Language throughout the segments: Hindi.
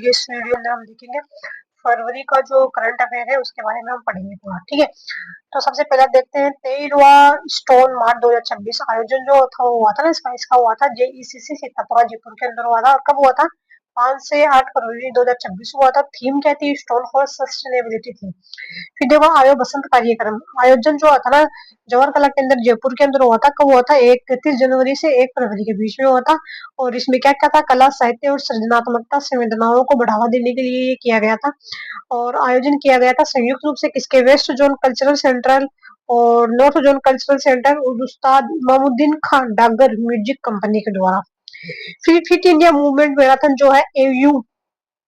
इस वीडियो में हम देखेंगे फरवरी का जो करंट अफेयर है उसके बारे में हम पढ़ेंगे पूरा। ठीक है, तो सबसे पहले देखते हैं 23वां स्टोन मार्च 2026 आयोजन जो था वो हुआ था ना, इसका हुआ था जेईसीसी सीतापुरा जयपुर के अंदर हुआ था। और कब हुआ था? 5 से 8 फरवरी 2026 हुआ था। थीम क्या थी? स्टोन फॉर सस्टेनेबिलिटी थी। फिर देखो आयो बसंत कार्यक्रम आयोजन जो हुआ था ना, जवाहर कला केंद्र जयपुर के अंदर हुआ था। कब हुआ था? 31 जनवरी से 1 फरवरी के बीच में हुआ था। और इसमें क्या क्या था? कला, साहित्य और सृजनात्मकता संवेदनाओं को बढ़ावा देने के लिए ये किया गया था। और आयोजन किया गया था संयुक्त रूप से किसके? वेस्ट जोन कल्चरल सेंट्रल और नॉर्थ जोन कल्चरल सेंटर और उस्ताद इमामुद्दीन खान डागर म्यूजिक कंपनी के द्वारा। फिर फिट इंडिया मूवमेंट मैराथन जो है एयू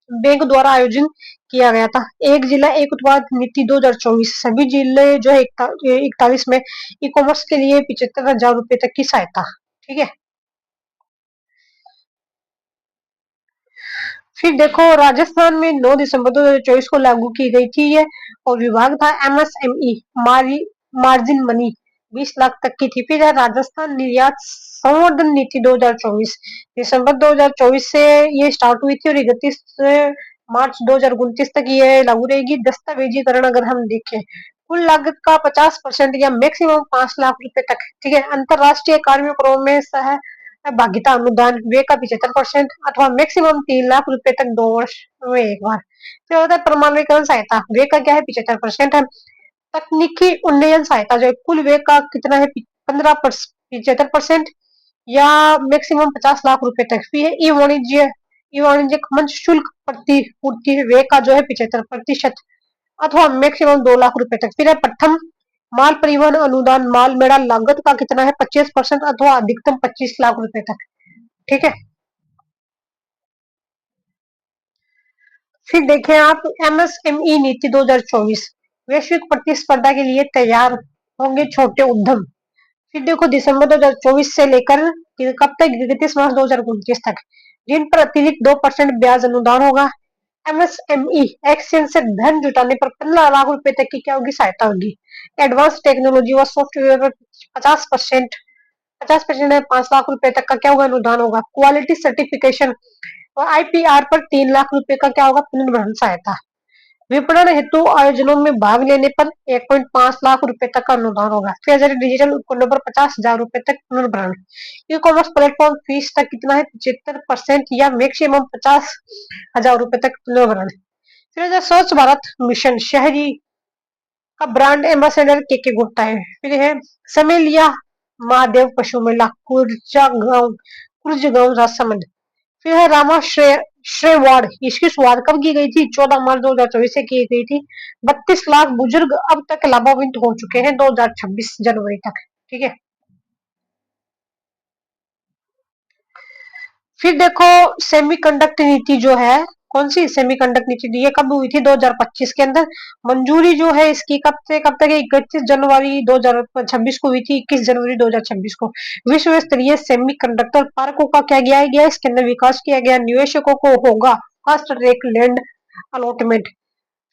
बैंक द्वारा आयोजन किया गया था। एक जिला एक उत्पाद नीति 2024 सभी जिले जो है 41 में ई कॉमर्स के लिए 75,000 रुपए तक की सहायता। ठीक है, फिर देखो राजस्थान में 9 दिसंबर 2024 को लागू की गई थी ये। और विभाग था एमएसएमई मार्जिन मनी 20 लाख तक की थी। फिर है राजस्थान निर्यात संवर्धन नीति 2024 दिसंबर 2024 से ये स्टार्ट हुई थी और 31 मार्च 2029 तक ये लागू रहेगी। दस्तावेजीकरण अगर हम देखें कुल लागत का 50% या मैक्सिमम 5 लाख रुपए तक। ठीक है, अंतरराष्ट्रीय कार्यक्रमों में भागीता अनुदान वे का 75% अथवा मैक्सिमम 3 लाख रुपए तक 2 वर्ष में एक बार। फिर होता है प्रमाणीकरण सहायता वे का क्या है? 75% है। तकनीकी उन्नयन सहायता जो है कुल वे का कितना है? 75% या मैक्सिमम 50 लाख रुपए तक। फिर है ई वाणिज्यिक मंच शुल्क प्रतिपूर्ति वे का जो है 75% अथवा मैक्सिमम 2 लाख रुपए तक। फिर है प्रथम माल परिवहन अनुदान माल मेरा लागत का कितना है? 25% अथवा अधिकतम 25 लाख रुपए तक। ठीक है, फिर देखें आप एमएसएमई नीति 2024 वैश्विक प्रतिस्पर्धा के लिए तैयार होंगे छोटे उद्यम। फिर देखो दिसंबर 2024 से लेकर कब तक? 31 मार्च 2029 तक जिन पर अतिरिक्त 2% ब्याज अनुदान होगा। एमएसएमई एक्सचेंज से धन जुटाने पर 15 लाख रुपए तक की क्या होगी? सहायता होगी। एडवांस टेक्नोलॉजी व सॉफ्टवेयर पर 50% है 5 लाख रुपए तक का क्या होगा? अनुदान होगा। क्वालिटी सर्टिफिकेशन और आईपीआर पर 3 लाख रुपए का क्या होगा? पुनर्भरण सहायता। विपणन हेतु आयोजनों में भाग लेने पर 1.5 लाख रुपए तक का अनुदान होगा। फिर डिजिटल उपकरणों पर 50,000 रुपए तक पुनर्भरण। ई कॉमर्स प्लेटफॉर्म फीस तक कितना है? 75% या मैक्सिमम 50,000 रुपए तक पुनर्भरण। फिर स्वच्छ भारत मिशन शहरी का ब्रांड एम्बेसडर के गुप्ता है। फिर है समय लिया महादेव पशु मेला कुर्ज गांव राजसमंद। फिर है रामा श्रेय वार्ड इसकी शुरुआत कब की गई थी? 14 मार्च 2024 से की गई थी। 32 लाख बुजुर्ग अब तक लाभान्वित हो चुके हैं 2026 जनवरी तक। ठीक है, फिर देखो सेमीकंडक्टर नीति जो है कौन सी सेमीकंडक्टर नीति दी है? कब हुई थी? 2025 के अंदर। मंजूरी जो है इसकी कब से कब तक? 31 जनवरी 2026 को हुई थी। 21 जनवरी 2026 को विश्व स्तरीय सेमीकंडक्टर पार्कों का क्या किया गया? इसके अंदर विकास किया गया। निवेशकों को होगा फास्ट ट्रैक लैंड अलॉटमेंट।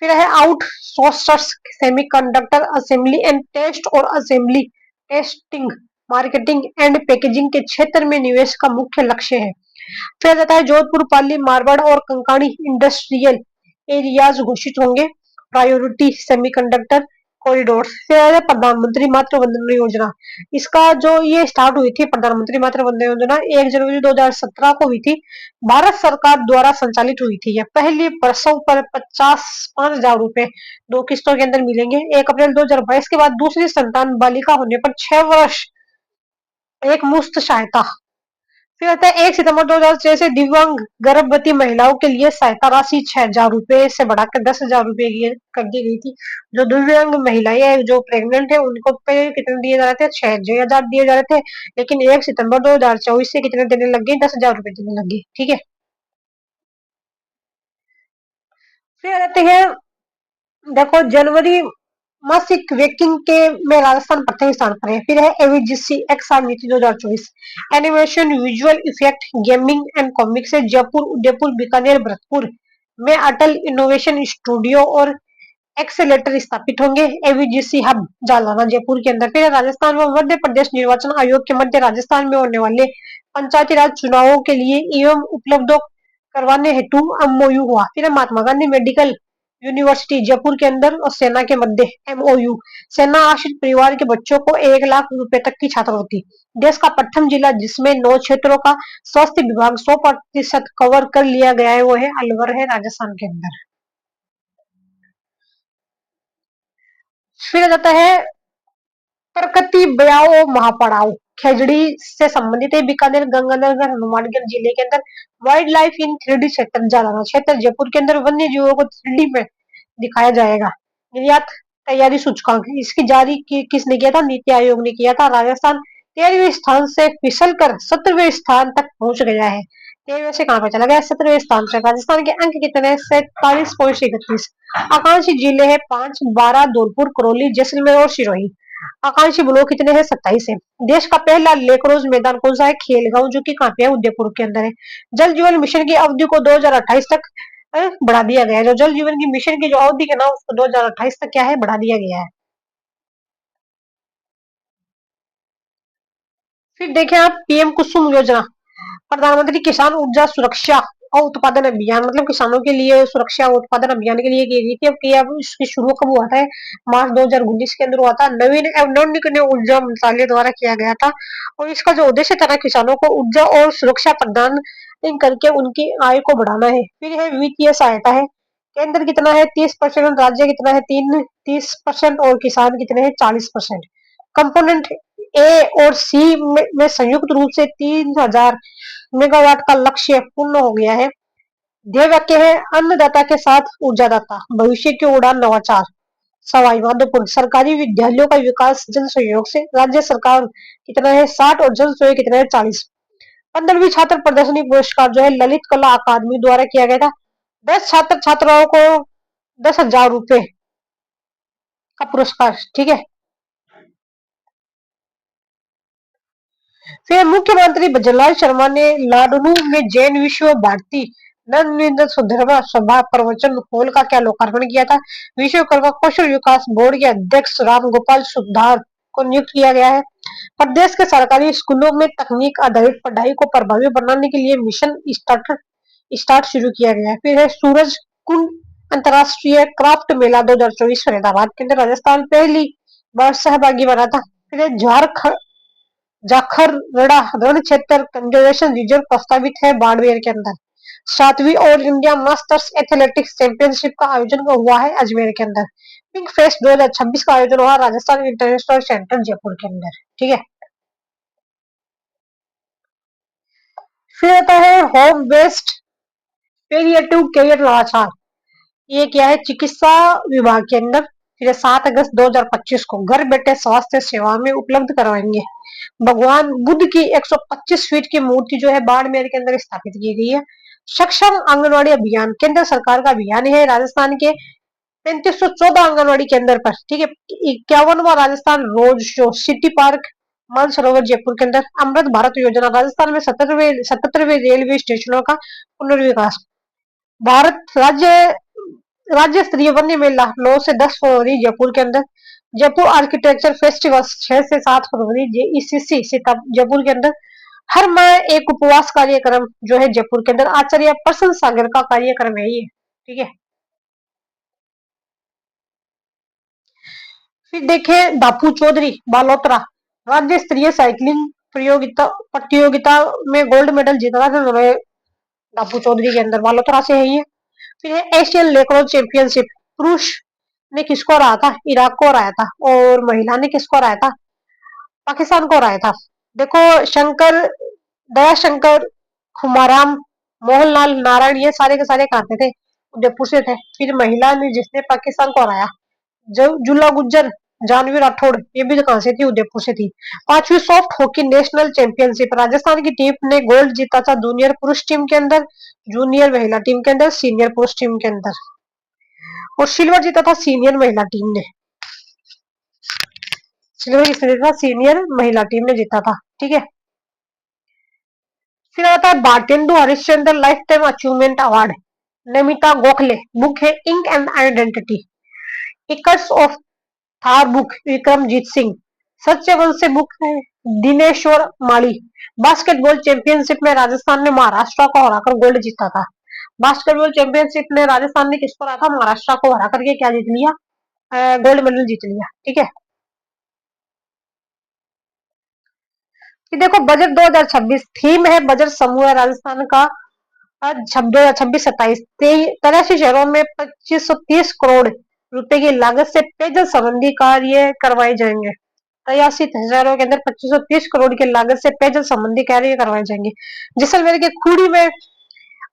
फिर है आउटसोर्सर्स सेमीकंडक्टर असेंबली एंड टेस्ट और assembly testing marketing and packaging के क्षेत्र में निवेश का मुख्य लक्ष्य है। फिर जाता है जोधपुर, पाली, मारवाड़ और कंकाणी इंडस्ट्रियल एरियाज घोषित होंगे प्रायोरिटी सेमीकंडक्टर कॉरिडोर। फिर है प्रधानमंत्री मातृ वंदना योजना। इसका जो ये स्टार्ट हुई थी प्रधानमंत्री मातृ वंदना योजना 1 जनवरी 2017 को हुई थी। भारत सरकार द्वारा संचालित हुई थी। यह पहली प्रसव पर 5,000 रुपए 2 किस्तों के अंदर मिलेंगे। 1 अप्रैल 2022 के बाद दूसरी संतान बालिका होने पर 6 वर्ष एक मुफ्त सहायता। फिर आता है 1 सितंबर 2006 से दिव्यांग गर्भवती महिलाओं के लिए सहायता राशि 6,000 रुपए से बढ़ाकर 10,000 रुपए की कर दी गई थी। जो दिव्यांग महिलाएं हैं जो प्रेग्नेंट है उनको पे कितने दिए जा रहे थे? 6,000 दिए जा रहे थे। लेकिन 1 सितंबर 2024 से कितने देने लग गए? 10,000 रुपए देने लग गए। ठीक है, फिर आते हैं देखो जनवरी मासिक रैंकिंग के में राजस्थान प्रथम स्थान पर है। फिर है एवीजीसी एक्सआर नीति 2024 animation visual effect gaming and comics से जयपुर उदयपुर बीकानेर भरतपुर में अटल इनोवेशन स्टूडियो और एक्सेलेटर स्थापित होंगे। एवीजीसी हब जालना जयपुर के अंदर। फिर राजस्थान व मध्य प्रदेश निर्वाचन आयोग के मध्य राजस्थान में होने वाले पंचायती राज चुनावों के लिए ईवीएम उपलब्ध करवाने हेतु एमओयू हुआ। फिर महात्मा गांधी मेडिकल यूनिवर्सिटी जयपुर के अंदर और सेना के मध्य एमओयू। सेना आश्रित परिवार के बच्चों को 1 लाख रुपए तक की छात्रवृत्ति। देश का प्रथम जिला जिसमें 9 क्षेत्रों का स्वास्थ्य विभाग 100% कवर कर लिया गया है वो है अलवर है राजस्थान के अंदर। फिर आ जाता है प्रकृति बचाओ महापड़ाव खेजड़ी से संबंधित है। बीकानेर गंगानगर हनुमानगढ़ जिले के अंदर वाइल्ड लाइफ इन 3D क्षेत्र जालाना क्षेत्र जयपुर के अंदर वन्य जीवों को 3D में दिखाया जाएगा। निर्यात तैयारी सूचकांक इसकी जारी किसने किया था? नीति आयोग ने किया था। राजस्थान 13वें स्थान से फिसल कर 17वें स्थान तक पहुंच गया है। 13वें से कहां पे चला गया? 17वें स्थान से। राजस्थान के अंक कितने? 47.31। आकांक्षी जिले है 5, 12, धौलपुर, करौली, जैसलमेर और सिरोही। आकांक्षी ब्लॉक कितने हैं? 27 है। देश का पहला लेक्रोज मैदान कौन सा है? खेलगांव, जो कि कहाँ पे है? उदयपुर के अंदर है। जल जीवन मिशन की अवधि को 2028 तक बढ़ा दिया गया है। जो जल जीवन की मिशन की जो अवधि है ना उसको 2028 तक क्या है? बढ़ा दिया गया है। फिर देखें आप पीएम कुसुम योजना, प्रधानमंत्री किसान ऊर्जा सुरक्षा और उत्पादन अभियान, मतलब किसानों के लिए सुरक्षा और उत्पादन अभियान के लिए की गई थी। अब अब इसकी शुरू कब हुआ था? मार्च 2019 के अंदर हुआ था। नवीन एवं नवीकरणीय ऊर्जा मंत्रालय द्वारा किया गया था और इसका जो उद्देश्य था ना किसानों को ऊर्जा और सुरक्षा प्रदान करके उनकी आय को बढ़ाना है। फिर है वित्तीय सहायता है। केंद्र कितना है? 30%, राज्य कितना है? 30% और किसान कितने हैं? 40%। कंपोनेंट ए और सी में संयुक्त रूप से 3000 मेगावाट का लक्ष्य पूर्ण हो गया है। ध्येय वाक्य है अन्नदाता के साथ ऊर्जादाता, भविष्य की उड़ान नवाचार। सवाई माधोपुर सरकारी विद्यालयों का विकास जन सहयोग से। राज्य सरकार कितना है? 60 और जन सहयोग कितना है? 40। 15वीं छात्र प्रदर्शनी पुरस्कार जो है ललित कला अकादमी द्वारा किया गया था। 10 छात्र छात्राओं को 10,000 रुपए का पुरस्कार। ठीक है। फिर मुख्यमंत्री भजनलाल शर्मा ने लाडनू में जैन विश्व भारती नवनिर्मित सुधर्मा सभा प्रवचन हॉल का क्या लोकार्पण किया था? विश्वकर्मा कौशल विकास बोर्ड के अध्यक्ष राम गोपाल सुधार को नियुक्त किया गया है। प्रदेश के सरकारी स्कूलों में तकनीक आधारित पढ़ाई को प्रभावी बनाने के लिए मिशन स्टार्ट शुरू किया गया है। फिर है सूरज कुंड अंतरराष्ट्रीय क्राफ्ट मेला 2024 फरीदाबाद के अंदर राजस्थान पहली बार सहभागी बना था। फिर झारखंड जाखरगढ़ रण क्षेत्र कंजर्वेशन रिजर्व प्रस्तावित है बाड़मेर के अंदर। 7वीं all India masters athletics championship का आयोजन हुआ है अजमेर के अंदर। पिंक फेस्ट 2026 का आयोजन हुआ राजस्थान इंटरनेशनल सेंटर जयपुर के अंदर। ठीक है। फिर आता है होम बेस्ड पेरिएटिव केयर नवाचार। ये क्या है? चिकित्सा विभाग के अंदर। फिर 7 अगस्त 2025 को घर बैठे स्वास्थ्य सेवा में उपलब्ध करवाएंगे। भगवान बुद्ध की 125 फीट की मूर्ति जो है बाड़मेर के अंदर स्थापित की गई है। सक्षम आंगनवाड़ी अभियान केंद्र सरकार का अभियान है। राजस्थान के 3514 आंगनवाड़ी केंद्र पर। ठीक है। 51वां Rajasthan road show city park Mansarovar Jaipur के अंदर। अमृत भारत योजना राजस्थान में 77वें रेलवे स्टेशनों का पुनर्विकास। भारत राज्य स्तरीय वन्य मेला 9 से 10 फरवरी जयपुर के अंदर। जयपुर आर्किटेक्चर फेस्टिवल 6 से 7 फरवरी जेईसीसी जयपुर के अंदर। हर माह एक उपवास कार्यक्रम जो है जयपुर के अंदर। आचार्य प्रसन्न सागर का कार्यक्रम है ये। ठीक है। फिर देखें बापू चौधरी बालोतरा राज्य स्तरीय साइकिलिंग प्रतियोगिता में गोल्ड मेडल जीता था बापू चौधरी के अंदर बालोतरा से है ये। फिर एशियन लेक्रोज चैंपियनशिप पुरुष ने किसको हराया था? इराक को हराया था। और महिला ने किसको हराया था? पाकिस्तान को हराया था। देखो शंकर दया शंकर खुमाराम मोहनलाल नारायण ये सारे के सारे कहां थे? उदयपुर से थे। फिर महिला ने जिसने पाकिस्तान को हराया जुला गुज्जर जानवी राठौड़ ये भी कहां से थी? उदयपुर से थी। 5वीं soft hockey national championship Rajasthan की टीम ने गोल्ड जीता था जूनियर पुरुष टीम के अंदर, जूनियर महिला टीम के अंदर, सीनियर पुरुष टीम के अंदर। और सिल्वर जीता था सीनियर महिला टीम ने। सिल्वर किसने जीता था? सीनियर महिला टीम ने जीता था। ठीक है। फिर आता है Bharatendu Harishchandra life time achievement award. Namita Gokhale book है इंक एंड आइडेंटिटी। इकर्स ऑफ थार बुक विक्रमजीत सिंह। सच्चे वंश से बुक है दिनेश्वर माली। बास्केटबॉल चैंपियनशिप में राजस्थान ने महाराष्ट्र को हराकर गोल्ड जीता था। बास्केटबॉल चैंपियनशिप में राजस्थान ने किसको हराया था? महाराष्ट्र को हरा करके क्या जीत लिया? गोल्ड मेडल जीत लिया। ठीक है। कि देखो बजट 2026 थीम है, बजट समूह है राजस्थान का 2026-27 83 शहरों में 2530 करोड़ रुपए की लागत से पेयजल संबंधी कार्य करवाए जाएंगे। 83 शहरों के अंदर 2530 करोड़ की लागत से पेयजल संबंधी कार्य करवाए जाएंगे। जैसलमेर के खूड़ी में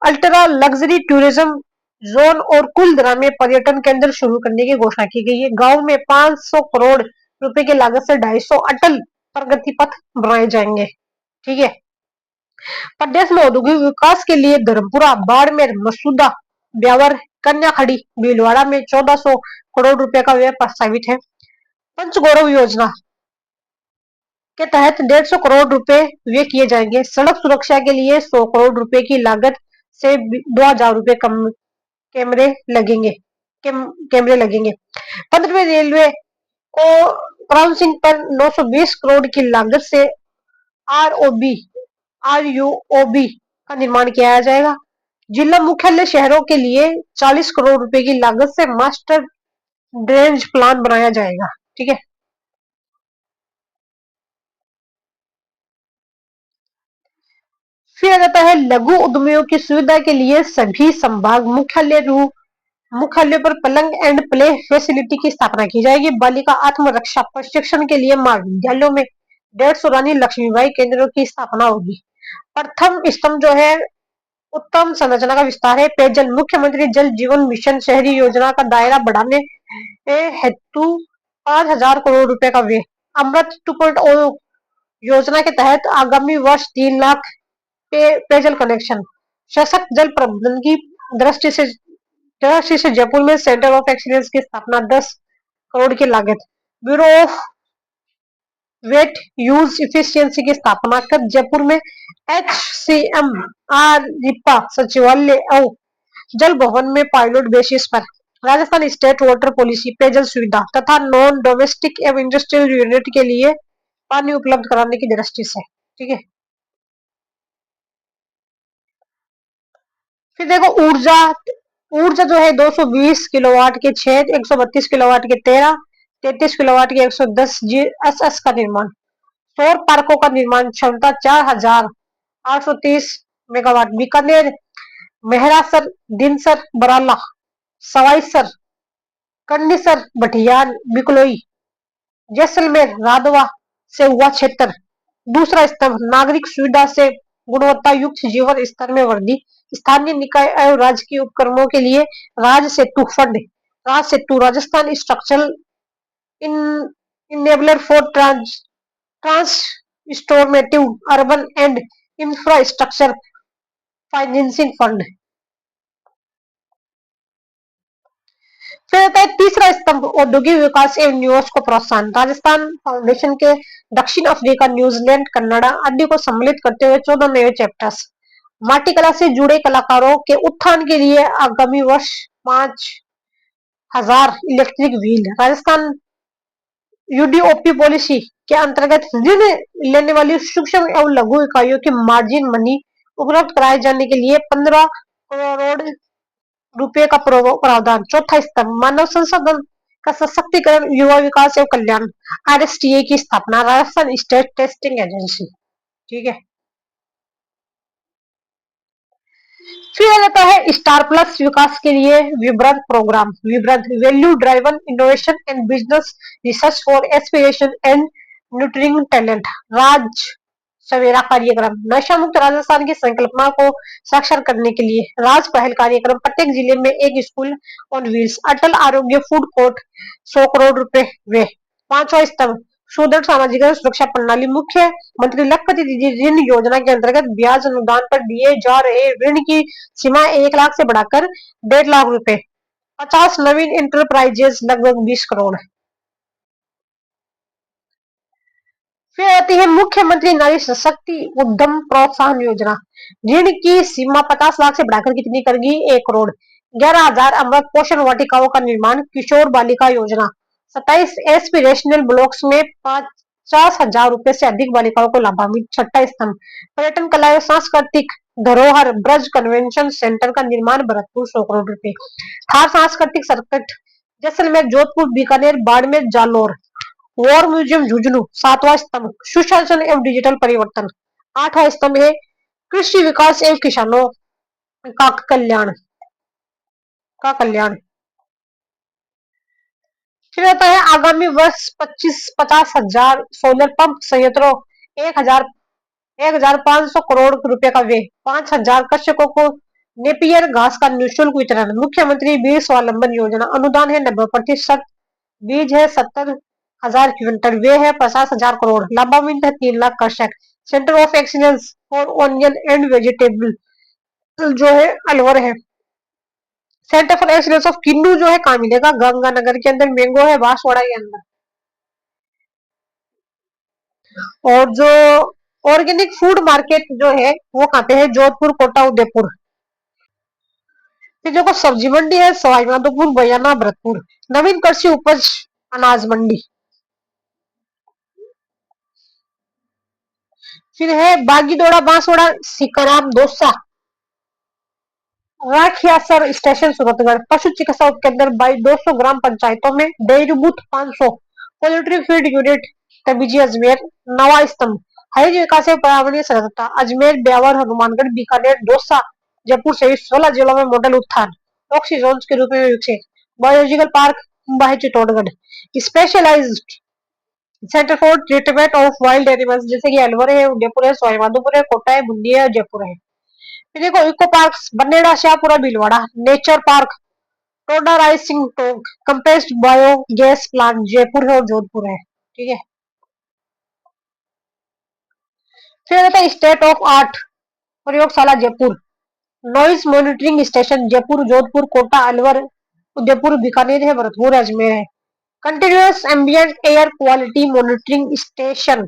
अल्ट्रा लग्जरी टूरिज्म जोन और कुलधरा में पर्यटन केंद्र शुरू करने की घोषणा की गई है। गांव में 500 करोड़ रुपए की लागत से 250 अटल प्रगति पथ बनाए जाएंगे। ठीक है। प्रदेश में औद्योगिक विकास के लिए धर्मपुरा, बाड़मेर, मसूदा, ब्यावर, कन्याखड़ी, भीलवाड़ा में 1400 करोड़ रुपए का व्यय प्रस्तावित है। पंचगौरव योजना के तहत 150 करोड़ रुपए व्यय किए जाएंगे। सड़क सुरक्षा के लिए 100 करोड़ रुपए की लागत से 2000 रुपए कम कैमरे लगेंगे। कैमरे लगेंगे। 15वीं रेलवे को क्रॉसिंग पर 920 करोड़ की लागत से आरओबी आरयूओबी का निर्माण किया जाएगा। जिला मुख्यालय शहरों के लिए 40 करोड़ रुपए की लागत से मास्टर ड्रेनेज प्लान बनाया जाएगा। ठीक है। फिर आ जाता है लघु उद्यमियों की सुविधा के लिए सभी संभाग मुख्यालय पर पलंग एंड प्ले फैसिलिटी की स्थापना की जाएगी। बालिका आत्मरक्षा प्रशिक्षण के लिए महाविद्यालयों में 150 रानी लक्ष्मीबाई केंद्रों की स्थापना होगी। प्रथम स्तंभ जो है उत्तम संरचना का विस्तार है। पेयजल मुख्यमंत्री जल जीवन मिशन शहरी योजना का दायरा बढ़ाने हेतु 5000 करोड़ रुपए का व्यय। अमृत 2.0 योजना के तहत आगामी वर्ष 3 लाख पेयजल कनेक्शन। सशक्त जल प्रबंधन की दृष्टि से जयपुर में सेंटर ऑफ एक्सीलेंस की स्थापना 10 करोड़ की लागत। Bureau of water use efficiency की स्थापना कर जयपुर में HCM रिपा सचिवालय और जल भवन में पायलट बेसिस पर राजस्थान स्टेट वाटर पॉलिसी पेयजल सुविधा तथा नॉन डोमेस्टिक एवं इंडस्ट्रियल यूनिट के लिए पानी उपलब्ध कराने की दृष्टि से। ठीक है। फिर देखो ऊर्जा ऊर्जा जो है 220 किलोवाट के 6, 132 किलोवाट के 13, 33 किलोवाट के 110 GSS का निर्माण। सौर पार्कों का निर्माण क्षमता 4830 मेगावाट। बीकानेर, मेहरासर, दिनसर, बराला, सवाईसर, कन्नीसर, भटियान, बिकलोई, जैसलमेर, रादवा से हुआ क्षेत्र। दूसरा स्तंभ नागरिक सुविधा से गुणवत्ता युक्त जीवन स्तर में वृद्धि। स्थानीय निकाय एवं राज्य के उपक्रमों के लिए Raj Setu fund. Raj Setu Rajasthan structural enabler for transformative urban and infrastructure financing fund. फिर आता है तीसरा स्तंभ औद्योगिक विकास एवं निवेश को प्रोत्साहन। राजस्थान फाउंडेशन के दक्षिण अफ्रीका, न्यूजीलैंड, कनाडा आदि को सम्मिलित करते हुए 14 नए चैप्टर्स। माटी कला से जुड़े कलाकारों के उत्थान के लिए आगामी वर्ष 5000 इलेक्ट्रिक व्हील। राजस्थान यूडीओपी पॉलिसी के अंतर्गत ऋण लेने वाली सूक्ष्म एवं लघु इकाइयों की मार्जिन मनी उपलब्ध कराए जाने के लिए 15 करोड़ रुपए का प्रावधान। चौथा स्तंभ मानव संसाधन का सशक्तिकरण, युवा विकास एवं कल्याण। RSTA की स्थापना राजस्थान स्टेट टेस्टिंग एजेंसी। ठीक है। फिर आ जाता है स्टार प्लस विकास के लिए Vibrat program. Vibrat value driven innovation and business research for aspiration and nurturing talent. Raj Savera कार्यक्रम नशा मुक्त राजस्थान की संकल्पना को साकार करने के लिए राज पहल कार्यक्रम। प्रत्येक जिले में एक स्कूल ऑन व्हील्स। अटल आरोग्य फूड कोर्ट 100 करोड़ रुपए वे। पांचवा स्तंभ सुदृढ़ सामाजिक सुरक्षा प्रणाली। मुख्यमंत्री लखपति दीदी ऋण योजना के अंतर्गत ब्याज अनुदान पर दिए जा रहे ऋण की सीमा 1 लाख से बढ़ाकर 1.5 लाख रुपए। 50 नवीन इंटरप्राइजेज लगभग 20 करोड़। फिर आती है मुख्यमंत्री नारी सशक्ति उद्यम प्रोत्साहन योजना। ऋण की सीमा 50 लाख से बढ़ाकर कितनी करेगी? 1 करोड़। 11,000 अमृत पोषण वाटिकाओं का निर्माण। किशोर बालिका योजना 27 एस्पिरेशनल ब्लॉक्स में 50,000 रुपए से अधिक बालिकाओं को लाभान्वित। छठा स्तंभ पर्यटन कला एवं सांस्कृतिक धरोहर ब्रज कन्वेंशन सेंटर का निर्माण भरतपुर 100 करोड़ रुपए। थार सांस्कृतिक circuit Jaisalmer, Jodhpur, Bikaner, Barmer, Jalore. War museum Jhunjhunu. 7वां स्तंभ सुशासन एवं डिजिटल परिवर्तन। 8वां स्तंभ है कृषि विकास एवं किसानों का कल्याण का कल्याण। फिर आता है आगामी वर्ष 50,000 सोलर पंप संयंत्रों, 1,500 करोड़ रुपए का व्यय। 5,000 कृषकों को नेपियर घास का निःशुल्क वितरण। मुख्यमंत्री बीज स्वावलंबन योजना। अनुदान है 90%। बीज है 70,000 क्विंटल। व्यय है 50,000 करोड़। लाभान्वित है 3 लाख कृषक। Centre of excellence for onion and vegetable जो है अलवर है। सेंटर फॉर एक्सीलेंस ऑफ किन्नू जो है कहाँ मिलेगा? गंगानगर के अंदर। मैंगो है बांसवाड़ा के अंदर। और जो ऑर्गेनिक फूड मार्केट जो है वो कहाँ पे है? जोधपुर, कोटा, उदयपुर। फिर देखो सब्जी मंडी है सवाई माधोपुर, बयाना, भरतपुर। नवीन कृषि उपज अनाज मंडी। फिर है बागीदोड़ा, बांसवाड़ा, सिकाराम, दौसा। राखियासर स्टेशन सूरतगढ़। पशु चिकित्सा उपकेंद्र बाई 200 ग्राम पंचायतों में। Dairy booth 500। Poultry feed unit Tabiji Ajmer. 9वां स्तंभ हरित विकास एवं पर्यावरणीय सतर्कता। अजमेर, ब्यावर, हनुमानगढ़, बीकानेर, दौसा, जयपुर सहित 16 जिलों में मॉडल उत्थान ऑक्सीजोन के रूप में विकसित। बायोलॉजिकल पार्क कुंभा है Chittorgarh. Specialised centre for treatment of wild animals जैसे कि अलवर है, उदयपुर है, सवाईमाधोपुर है, कोटा है, बूंदी है, जयपुर है। फिर देखो eco park Baneda, Shahpura, Bhilwara. Nature park Toda Raisingh Tonk. Compressed bio gas plant Jaipur है और जोधपुर है। ठीक है। फिर आता है स्टेट ऑफ आर्ट प्रयोगशाला Jaipur. Noise monitoring station Jaipur, Jodhpur, Kota, Alwar, Udaipur, Bikaner है, भरतपुर, अजमेर है। Continuous ambient air quality monitoring station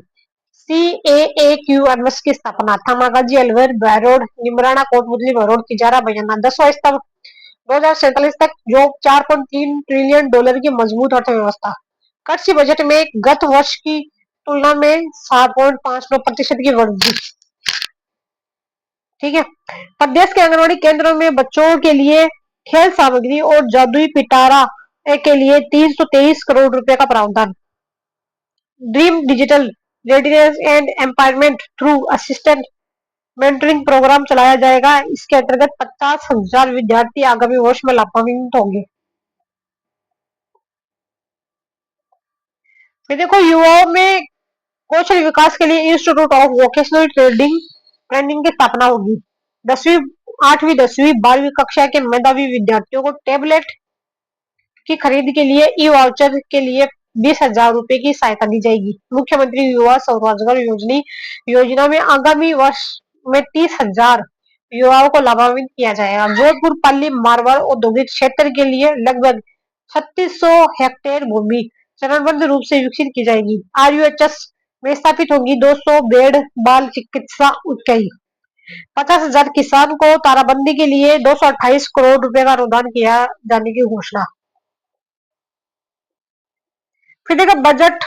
CAAQMS की स्थापना। थानागाजी, अलवर, बहरोड, निमराना, कोटपुतली, बहरोड, तिजारा, बयाना। 10वां स्तंभ 2047 तक जो $4.3 ट्रिलियन की मजबूत अर्थव्यवस्था। कृषि बजट में गत वर्ष की तुलना में 7.59% की वृद्धि। ठीक है। प्रदेश के आंगनबाड़ी केंद्रों में बच्चों के लिए खेल सामग्री और जादुई पिटारा के लिए 323 करोड़ रुपए का प्रावधान। Dream digital readiness and empowerment through assistant mentoring programme चलाया जाएगा। इसके अंतर्गत 50,000 विद्यार्थी आगामी वर्ष में लाभान्वित होंगे। फिर देखो युवाओं में कौशल विकास के लिए इंस्टीट्यूट ऑफ वोकेशनल ट्रेनिंग की स्थापना होगी। 8वीं 10वीं 12वीं कक्षा के मेधावी विद्यार्थियों को टैबलेट की खरीद के लिए ई वाउचर के लिए 20,000 रुपए की सहायता दी जाएगी। मुख्यमंत्री युवा स्वरोजगार योजना में आगामी वर्ष में 30,000 युवाओं को लाभान्वित किया जाएगा। जोधपुर पल्ली मारवाड़ औद्योगिक क्षेत्र के लिए लगभग 3600 हेक्टेयर भूमि चरणबद्ध रूप से विकसित की जाएगी। RUHS में स्थापित होगी 200 बेड बाल चिकित्सा इकाई। 50,000 किसान को ताराबंदी के लिए 228 करोड़ रुपए का अनुदान किया जाने की घोषणा। फिर देखो बजट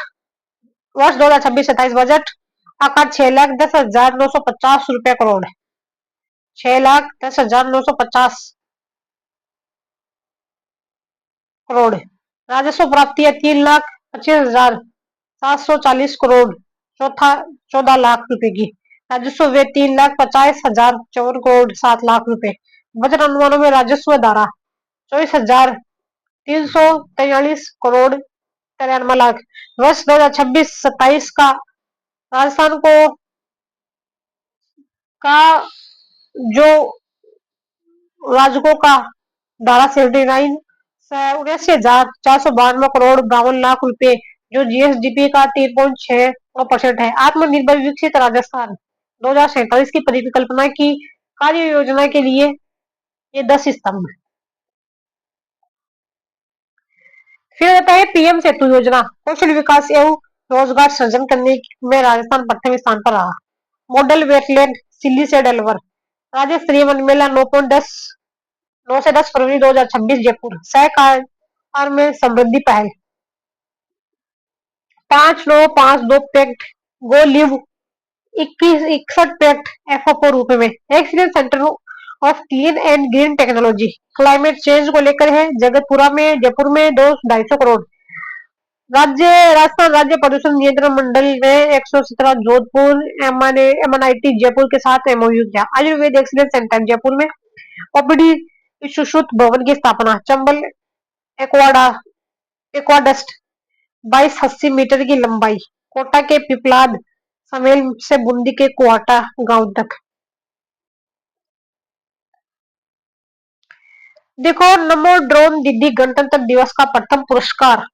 वर्ष 2026-27 बजट आकार 6,10,950 रुपए करोड़। 6,10,950 करोड़। राजस्व प्राप्ति है 3,25,740 करोड़। 14 लाख रुपए की। राजस्व व्यय 3,50,54 करोड़ 7 लाख रुपए। बजट अनुमानों में राजस्व धारा 24,343 करोड़ 93 लाख। वर्ष 2026-27 का राजस्थान का जो राजकों का धारा 79 79,492 करोड़ 52 लाख रुपए जो GSDP का 3.6% है। आत्मनिर्भर विकसित राजस्थान 2047 की परिकल्पना की कार्य योजना के लिए ये 10 स्तंभ। फिर आता है PM सेतु योजना। कौशल विकास एवं रोजगार सृजन करने में राजस्थान प्रथम स्थान पर रहा। मॉडल वेटलैंड सिल्ली से अलवर। राज्य स्तरीय वन मेला 9 से 10 फरवरी 2026 जयपुर। सहकार में समृद्धि पहल। 5952 पैक्ट गो लिव 21 61 पैक्ट एफओ रूप में excellence centre of clean and green technology climate change को लेकर है। जगतपुरा में जयपुर में 2 250 करोड़। राज्य राजस्थान राज्य प्रदूषण नियंत्रण मंडल ने 117 जोधपुर एमएनआईटी जयपुर के साथ एमओयू किया। आयुर्वेद एक्सीलेंस सेंटर जयपुर में ओपीडी सुश्रुत भवन की स्थापना। चंबल एक्वाडा एक्वाडस्ट 2280 मीटर की लंबाई। कोटा के पिपलाद समेल से बूंदी के कुआटा गांव तक। देखो, नमो ड्रोन दीदी गणतंत्र दिवस का प्रथम पुरस्कार।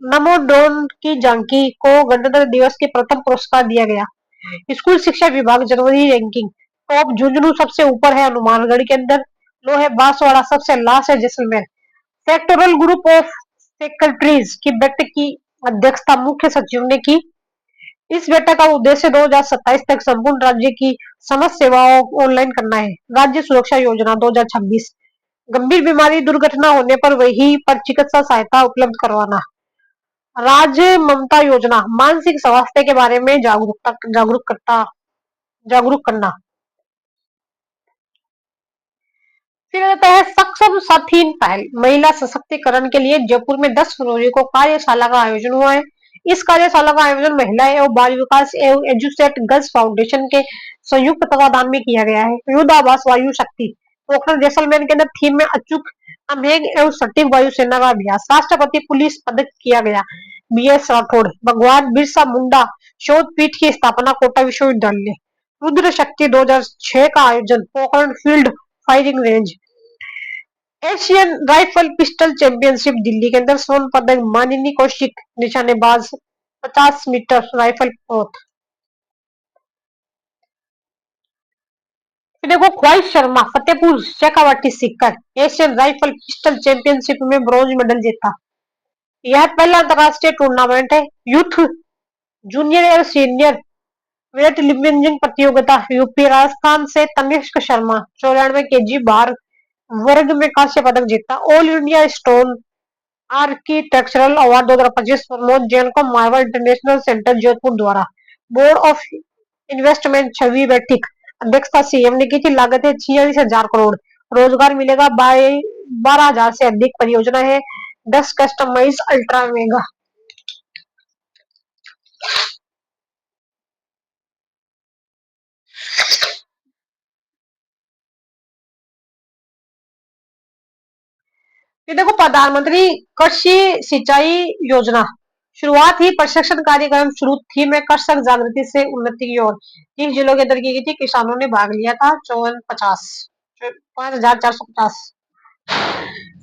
नमो ड्रोन की झांकी को गणतंत्र दिवस के प्रथम पुरस्कार दिया गया। स्कूल शिक्षा विभाग जनवरी रैंकिंग। टॉप झुंझुनू सबसे ऊपर है हनुमानगढ़ के अंदर। लोहे बांसवाड़ा सबसे लास्ट है Jaisalmer. Sectoral group of secretaries की बैठक की अध्यक्षता मुख्य सचिव ने की। इस बैठक का उद्देश्य 2027 तक संपूर्ण राज्य की समस्त सेवाओं को ऑनलाइन करना है। राज्य सुरक्षा योजना 2026 गंभीर बीमारी दुर्घटना होने पर वही पर चिकित्सा सहायता उपलब्ध करवाना। राज्य ममता योजना मानसिक स्वास्थ्य के बारे में जागरूक करना। फिर आता है सक्षम साथी पहल महिला सशक्तिकरण के लिए जयपुर में 10 फरवरी को कार्यशाला का आयोजन हुआ है। इस कार्यशाला का आयोजन महिला एवं बाल विकास एवं एजुसेट गर्ल्स फाउंडेशन के संयुक्त तत्वाधान में किया गया है। युद्धाभास वायु शक्ति पोखरण जैसलमेर के अंदर थीम में अचूक अमेघ एवं सटीक वायुसेना का अभ्यास। राष्ट्रपति पुलिस पदक किया गया। बीएस राठौड़ भगवान बिरसा मुंडा शोध पीठ की स्थापना कोटा विश्वविद्यालय। रुद्र शक्ति 2006 का आयोजन Pokhran field firing range. Asian rifle pistol championship Delhi के अंदर स्वर्ण पदक मानिनी कौशिक निशानेबाज 50 मीटर राइफल पोत। देखो, ख्वाहिश Sharma Fatehpur Shekhawati Sikar Asian rifle pistol championship में ब्रॉन्ज मेडल जीता। यह पहला अंतरराष्ट्रीय टूर्नामेंट है। यूथ जूनियर और सीनियर वेट लिफ्टिंग प्रतियोगिता। यूपी राजस्थान से तनिष्क शर्मा 94 केजी भार वर्ग में कांस्य पदक जीता। All India stone architectural award 2025 Pramod Jain को मारवाड़ इंटरनेशनल सेंटर जयपुर द्वारा। बोर्ड ऑफ इन्वेस्टमेंट 6वीं बैठक अध्यक्षता सीएम ने की थी। लागत है 46,000 करोड़। रोजगार मिलेगा 12,000 से अधिक। परियोजना है 10 कस्टमाइज अल्ट्रा मेगा। ये देखो, प्रधानमंत्री कृषि सिंचाई योजना शुरुआत ही प्रशिक्षण कार्यक्रम शुरू थी में कृषक जागृति से उन्नति की ओर। 30 जिलों के अंदर की गई थी। किसानों ने भाग लिया था 5450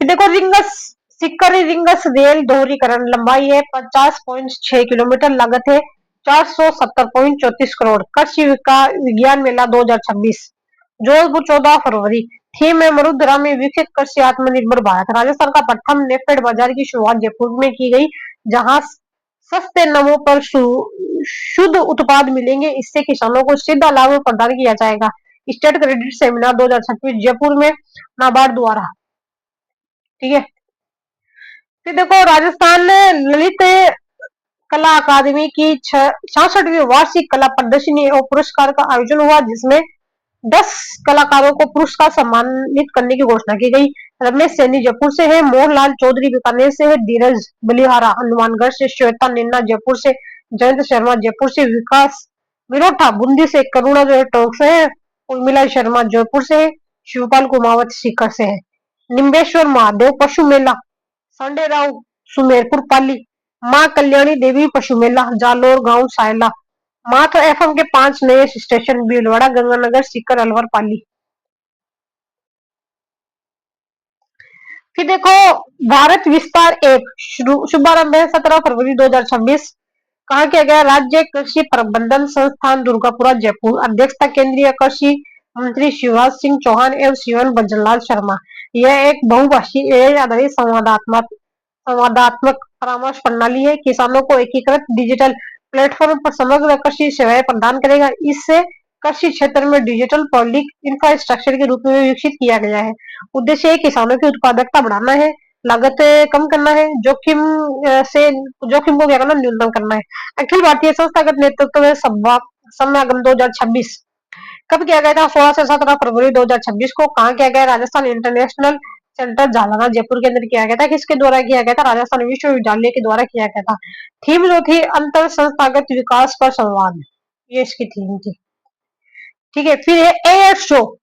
देखो, रिंगस सिक्करी रिंगस रेल दोहरीकरण लंबाई है 50.6 किलोमीटर। लागत है 470.34 करोड़। कृषि विज्ञान मेला 2026 जोधपुर 14 फरवरी। थीम है मरुधरा में विकसित कृषि आत्मनिर्भर भारत। राजस्थान का प्रथम नेफेड बाजार की शुरुआत जयपुर में की गई, जहां सस्ते नमों पर शुद्ध उत्पाद मिलेंगे। इससे किसानों को सीधा लाभ प्रदान किया जाएगा। स्टेट क्रेडिट सेमिनार 2026 जयपुर में नाबार्ड द्वारा। ठीक है। फिर देखो, राजस्थान ललित कला अकादमी की 66वीं वार्षिक कला प्रदर्शनी और पुरस्कार का आयोजन हुआ, जिसमें 10 कलाकारों को पुरस्कार सम्मानित करने की घोषणा की गई। रमेश सैनी जयपुर से है। मोहनलाल चौधरी बीकानेर से है। धीरज बलिहारा हनुमानगढ़ से। श्वेता निन्ना जयपुर से। जयंत शर्मा जयपुर से। विकास विरोठा बूंदी से। करुणा जो टोंक से है। उर्मिला शर्मा जयपुर से है। शिवपाल कुमावत सीकर से है। निम्बेश्वर महादेव पशु मेला संडे राव सुमेरपुर पाली। माँ कल्याणी देवी पशु मेला जालोर गांव सायला। मात्र एफएम के 5 नए स्टेशन भीलवाड़ा गंगानगर सीकर अलवर पाली। फिर देखो, भारत विस्तार ऐप शुभारंभ है 17 फरवरी 2026। कहा किया गया? राज्य कृषि प्रबंधन संस्थान दुर्गापुरा जयपुर। अध्यक्षता केंद्रीय कृषि मंत्री शिवराज सिंह चौहान एवं सीएम बजरलाल शर्मा। यह एक बहुभाषी एआई आधारित संवादात्मक परामर्श प्रणाली है। किसानों को एकीकृत डिजिटल प्लेटफॉर्म पर समग्र कृषि सेवाएं प्रदान करेगा। इससे कृषि क्षेत्र में डिजिटल पब्लिक इंफ्रास्ट्रक्चर के रूप में विकसित किया गया है। उद्देश्य किसानों की उत्पादकता बढ़ाना है, लागत कम करना है, जोखिम को क्या करना, न्यूनतम करना है। अखिल भारतीय संस्थागत नेतृत्व में समागम 2026 कब किया गया था? 16 से 17 फरवरी 2026 को। कहाँ किया गया? राजस्थान इंटरनेशनल सेंटर झालाना जयपुर के अंदर किया गया था। किसके द्वारा किया गया था? राजस्थान विश्वविद्यालय के द्वारा किया गया था। थीम जो थी अंतर संस्थागत विकास पर संवाद, ये इसकी थीम थी। ठीक है, फिर है एयर शो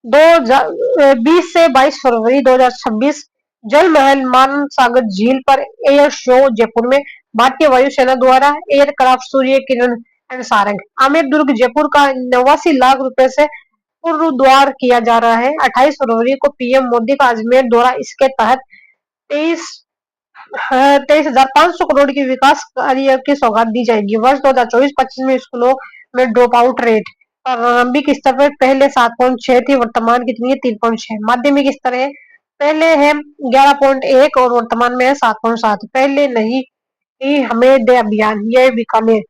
20 से 22 फरवरी 2026 जल महल मान सागर झील पर एयर शो जयपुर में भारतीय वायुसेना द्वारा एयरक्राफ्ट सूर्य किरण एंड सारंग आमिर दुर्ग जयपुर का 89 लाख रुपए से पुनरुद्धार किया जा रहा है। 28 फरवरी को पीएम मोदी का अजमेर दौरा, इसके तहत 23,500 करोड़ की विकास कार्य की सौगात दी जाएगी। वर्ष 2024-25 में स्कूलों में ड्रॉप आउट रेट प्रारंभिक स्तर पर पहले 7.6 थी, वर्तमान कितनी है? 3.6। माध्यमिक स्तर है, पहले है 11.1 और वर्तमान में है 7.7। पहले नहीं ही हमें दे अभियान, ये बीकानेर।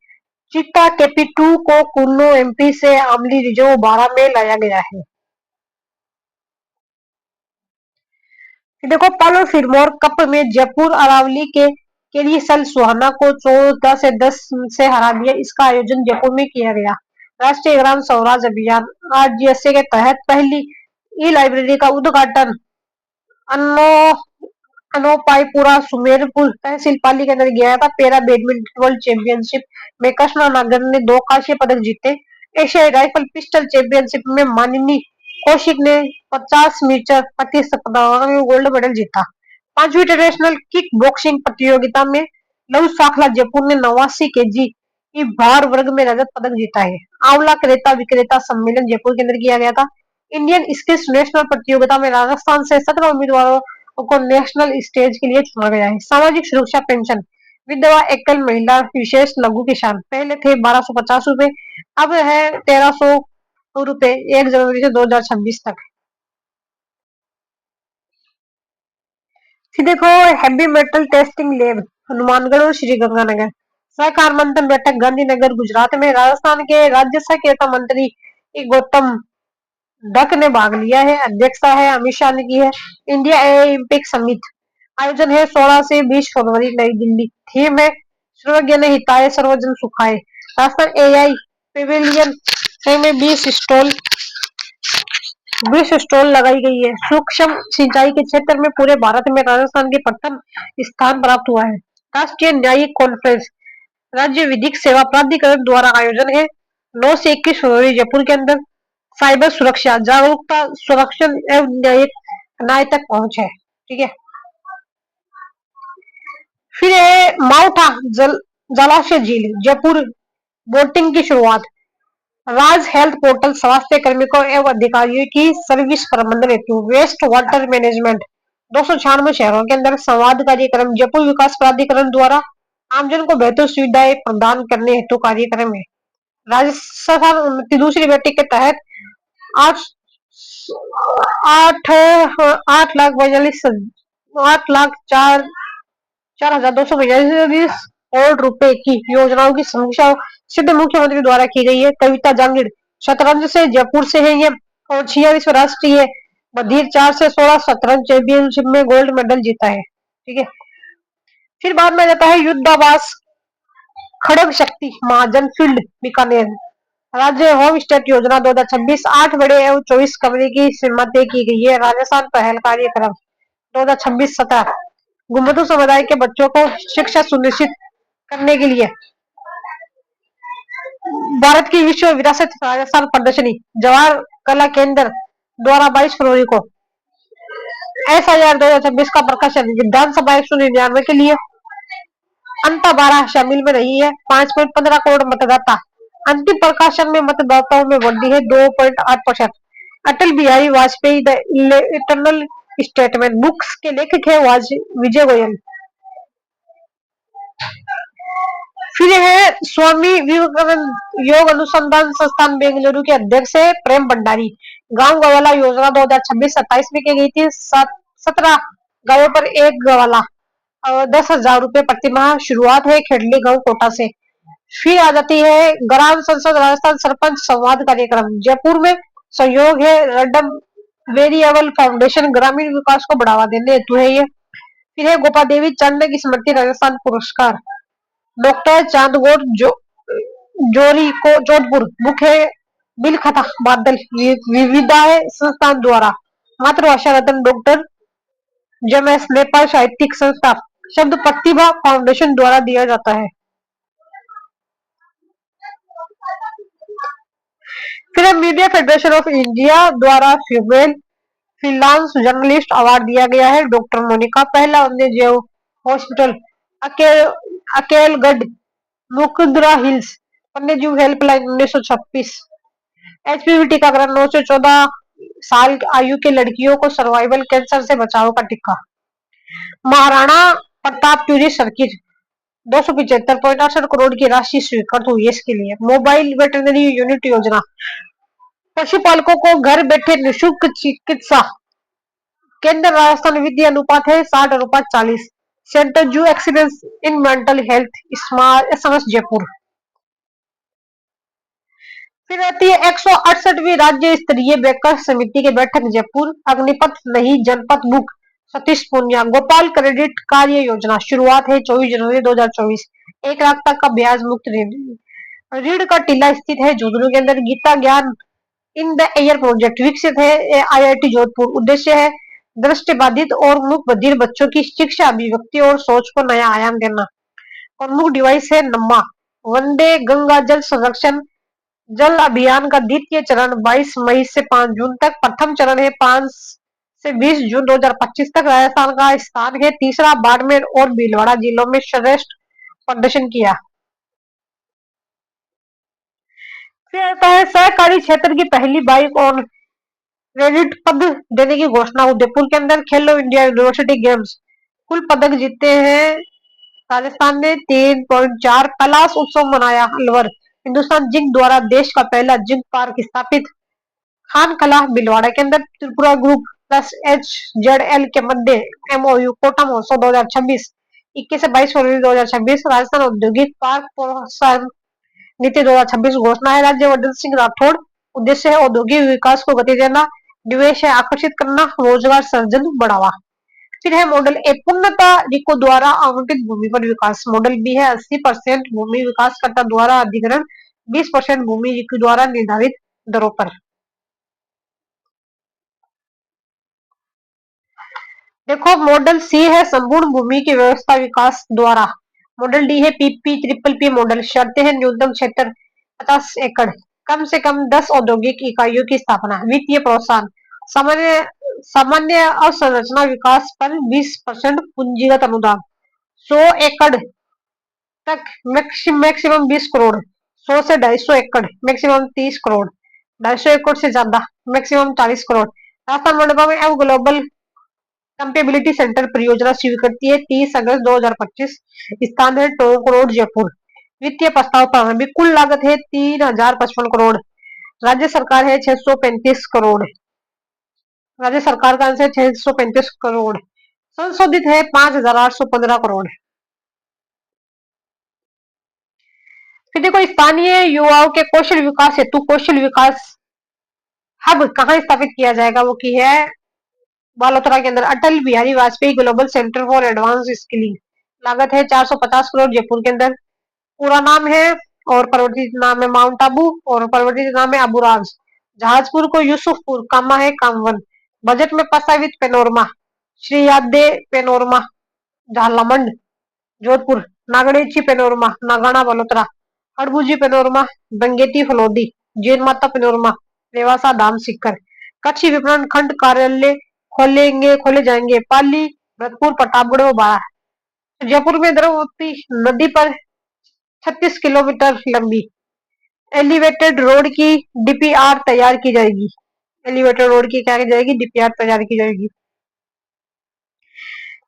चीता केपी 2 को कुल्लू एमपी से आमली रिजर्व 12 में लाया गया है। देखो पालो सिरमौर कप में जयपुर अरावली के लिए सल सुहाना को 14 से 10 से हरा दिया। इसका आयोजन जयपुर में किया गया। राष्ट्रीय ग्राम स्वराज अभियान आरजीएसए के तहत पहली ई लाइब्रेरी का उद्घाटन अनो अनोपाईपुरा सुमेरपुर तहसील पाली के अंदर गया था। पैरा बैडमिंटन वर्ल्ड चैंपियनशिप में कृष्णा नागर ने 2 कांस्य पदक जीते। एशियाई राइफल पिस्टल चैंपियनशिप में मानिनी कौशिक ने 50 मीटर प्रतिस्पर्धा में गोल्ड मेडल जीता। 5वीं इंटरनेशनल किक बॉक्सिंग प्रतियोगिता में लघु साखला जयपुर ने 89 केजी की भार वर्ग में रजत पदक जीता है। आंवला क्रेता विक्रेता सम्मेलन जयपुर के अंदर किया गया था। इंडियन स्किल्स नेशनल प्रतियोगिता में राजस्थान से 17 उम्मीदवारों को नेशनल स्टेज के लिए चुना गया है। सामाजिक सुरक्षा पेंशन विधवा एकल महिला विशेष लघु किसान पहले थे 1250 रुपए, अब है 1300 रुपए 1 जनवरी से 2026 तक। फिर देखो heavy metal testing lab Hanumangarh और श्रीगंगानगर। सहकार मंथन बैठक गांधीनगर गुजरात में। राजस्थान के राज्य सहकारिता मंत्री गौतम डक ने भाग लिया है। अध्यक्षता है अमित शाह ने की है। इंडिया ओलंपिक समिट आयोजन है 16 से 20 फरवरी नई दिल्ली। थीम है सर्वज्ञ हिताय सर्वजन सुखाय। राजस्थान एआई पेविलियन में 20 स्टॉल लगाई गई है। सूक्ष्म सिंचाई के क्षेत्र में पूरे भारत में राजस्थान के प्रथम स्थान प्राप्त हुआ है। राष्ट्रीय न्यायिक कॉन्फ्रेंस राज्य विधिक सेवा प्राधिकरण द्वारा आयोजन है 9 से 21 फरवरी जयपुर के अंदर। साइबर सुरक्षा जागरूकता सुरक्षण एवं न्याय तक पहुंच है। ठीक है, फिर है माउठा जलाशय झील जयपुर बोटिंग की शुरुआत। राज हेल्थ पोर्टल स्वास्थ्य कार्मिकों एवं अधिकारियों की सर्विस प्रबंधन हेतु वेस्ट वाटर मैनेजमेंट 296 शहरों के अंदर संवाद कार्यक्रम जयपुर विकास प्राधिकरण द्वारा आमजन को बेहतर सुविधाएं प्रदान करने हेतु कार्यक्रम है। राजस्थान उन्नति दूसरी बैठक के तहत 8 8 लाख 4,0242 करोड़ रुपए की योजनाओं की समीक्षा सिद्ध मुख्यमंत्री द्वारा की गई है। कविता जांगिड़ शतरंज से जयपुर से है ये और 46 राष्ट्रीय बधिर 4 से 16 शतरंज चैंपियनशिप में गोल्ड मेडल जीता है। ठीक है, फिर बाद में जाता है युद्धावास खड़ग शक्ति महाजन फील्ड बीकानेर। राज्य होम स्टेट योजना 2026 8 बड़े एवं 24 कमरे की सीमा तय की गई है। राजस्थान पहल कार्यक्रम 2026-17 गुम्बदू समुदाय के बच्चों को शिक्षा सुनिश्चित करने के लिए भारत की विश्व विरासत राजस्थान प्रदर्शनी जवाहर कला केंद्र द्वारा 22 फरवरी को SIR 2026 का प्रकाशन। विधानसभा 199 के लिए अंता 12 शामिल में रही है। 5.15 करोड़ मतदाता। अंतिम प्रकाशन में मतदाताओं में वृद्धि है 2.8%। Atal Bihari Vajpayee the eternal statement books के लेखक है विजय गोयल। फिर है स्वामी विवेकानंद योग अनुसंधान संस्थान बेंगलुरु के अध्यक्ष है प्रेम भंडारी। गांव गवाला योजना 2026-27 में की गई थी। 17 गांवों पर एक गवाला और 10,000 रुपए प्रति माह। शुरुआत है खेडली गांव कोटा से। फिर आ जाती है ग्राम संसद राजस्थान सरपंच संवाद कार्यक्रम जयपुर में सहयोग है रडम वेरिएबल फाउंडेशन ग्रामीण विकास को बढ़ावा देने हेतु है ये। फिर है गोपा देवी चांद की स्मृति राजस्थान पुरस्कार डॉक्टर चांदगोड जोरी को जोधपुर मुख्य बिल खाता बादल विविधाय संस्थान द्वारा मातृभाषा रत्न डॉक्टर जेएमएस नेपाल साहित्यिक संस्था शब्द प्रतिभा फाउंडेशन द्वारा दिया जाता है। Film media federation of India द्वारा फीमेल फ्रीलांस जर्नलिस्ट अवार्ड दिया गया है डॉक्टर मोनिका। पहला वन्य जीव हॉस्पिटल अकेलगढ़ मुकुंदरा हिल्स वन्य जीव हेल्पलाइन 1936। एचपीवी टीकाकरण 9 से 14 साल आयु के लड़कियों को सर्वाइवल कैंसर से बचाव का टीका। महाराणा प्रताप टूरिस्ट सर्किट 275.68 करोड़ की राशि स्वीकृत हुई इसके लिए। मोबाइल वेटरनरी यूनिट योजना पशुपालकों को घर बैठे निःशुल्क चिकित्सा केंद्र। राजस्थान विधि अनुपात है 60:40। सेंटर जू excellence in mental health SMS Jaipur. फिर आती है 168वीं राज्य स्तरीय बैंकर समिति की बैठक जयपुर। अग्निपथ नहीं जनपथ बुक सतीश पूनिया। गोपाल क्रेडिट कार्य योजना शुरुआत है 24 जनवरी 2024। 1 लाख तक का ब्याज मुक्त ऋण का टीला स्थित है झुंझुनू के अंदर। गीता ज्ञान इन द एयर प्रोजेक्ट विकसित है आईआईटी जोधपुर। उद्देश्य है दृष्टिबाधित और मूक बधिर बच्चों की शिक्षा अभिव्यक्ति और सोच को नया आयाम देना। प्रमुख डिवाइस है नम्मा। वंदे गंगा जल संरक्षण जल अभियान का द्वितीय चरण 22 मई से 5 जून तक। प्रथम चरण है 5 से 20 जून 2025 तक। राजस्थान का स्थान है तीसरा। बाड़मेर और भीलवाड़ा जिलों में श्रेष्ठ प्रदर्शन किया। फिर आता है सहकारी क्षेत्र की पहली बाइक और क्रेडिट पद देने की घोषणा उदयपुर के अंदर। खेलो इंडिया यूनिवर्सिटी गेम्स कुल पदक जीते हैं राजस्थान ने 3.4। कैलाश उत्सव मनाया अलवर। हिंदुस्तान जिंक द्वारा देश का पहला जिंक पार्क स्थापित खान कला भीलवाड़ा के अंदर। त्रिपुरा ग्रुप प्लस एचजेडएल के मध्य एमओयू कोटा महोत्सव 2026 21 से 22 फरवरी 2026। राजस्थान औद्योगिक पार्क प्रोत्साहन नीति 2026 घोषणा है राज्यवर्धन सिंह राठौड़। उद्देश्य है औद्योगिक विकास को गति देना, निवेश है आकर्षित करना, रोजगार सृजन बढ़ावा। फिर है मॉडल ए पूर्णता रिको द्वारा आवंटित भूमि पर विकास। मॉडल बी है 80% भूमि विकासकर्ता द्वारा अधिग्रहण 20% भूमि रिको द्वारा निर्धारित दरों पर। देखो मॉडल सी है संपूर्ण भूमि की व्यवस्था विकास द्वारा। मॉडल डी है पीपी ट्रिपल पी मॉडल। शर्तें हैं न्यूनतम क्षेत्र 50 एकड़, कम से कम 10 औद्योगिक इकाइयों की स्थापना। वित्तीय प्रोत्साहन सामान्य सामान्य अवसंरचना विकास पर 20% पूंजीगत अनुदान। 100 एकड़ तक मैक्सिमम 20 करोड़। 100 से 250 एकड़ मैक्सिमम 30 करोड़। 250 एकड़ से ज्यादा मैक्सिमम 40 करोड़। राजस्थान मंडपम एवं ग्लोबल कंपेबिलिटी सेंटर परियोजना स्वीकृति है 30 अगस्त 2025। स्थान है टोंक रोड जयपुर। वित्तीय प्रस्ताव प्रारंभिक कुल लागत है 3055 करोड़। राज्य सरकार है 635 करोड़। राज्य सरकार का अंश है 635 करोड़। संशोधित है 5815 करोड़। फिर देखो स्थानीय युवाओं के कौशल विकास हेतु कौशल विकास हब कहाँ स्थापित किया जाएगा वो की है बालोतरा के अंदर। Atal Bihari Vajpayee global centre for advance skilling. लागत है 450 करोड़ जयपुर के अंदर। पूरा नाम है और परिवर्तित नाम है माउंट आबू और परिवर्तित नाम है अबूराज। जहाजपुर को यूसुफपुर कामा है कामवन। बजट में प्रस्तावित पेनोरमा श्री यादे panorama Jhalamand Jodhpur. नागड़ेची panorama नागाना Balotra. हड़बुजी panorama बंगेती Phalodi. Jain माता पेनोरमा रेवासा धाम सिक्कर। कच्छ विपणन खंड कार्यालय खोले जाएंगे पाली भरतपुर प्रतापगढ़ व बाड़ा। जयपुर में द्रवती नदी पर 36 किलोमीटर लंबी एलिवेटेड रोड की डीपीआर तैयार की जाएगी। एलिवेटेड रोड की क्या की जाएगी डीपीआर तैयार की जाएगी।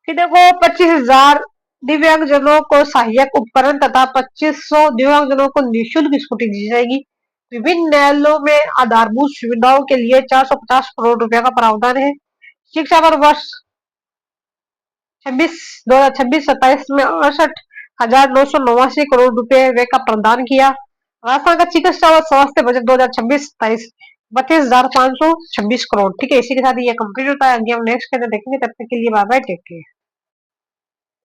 फिर देखो 25,000 दिव्यांगजनों को सहायक उपकरण तथा 2500 दिव्यांगजनों को निःशुल्क स्कूटी दी जाएगी। विभिन्न न्यायालयों में आधारभूत सुविधाओं के लिए 450 करोड़ रुपए का प्रावधान है। शिक्षा पर वर्ष 2026-27 में 68,989 करोड़ रुपए व्यय का प्रदान किया। राजस्थान का चिकित्सा और स्वास्थ्य बजट 2026-27 32,526 करोड़। ठीक है, इसी के साथ ये कंप्लीट होता है। आगे हम नेक्स्ट के अंदर देखेंगे, तब तक के लिए बाय बाय, टेक केयर।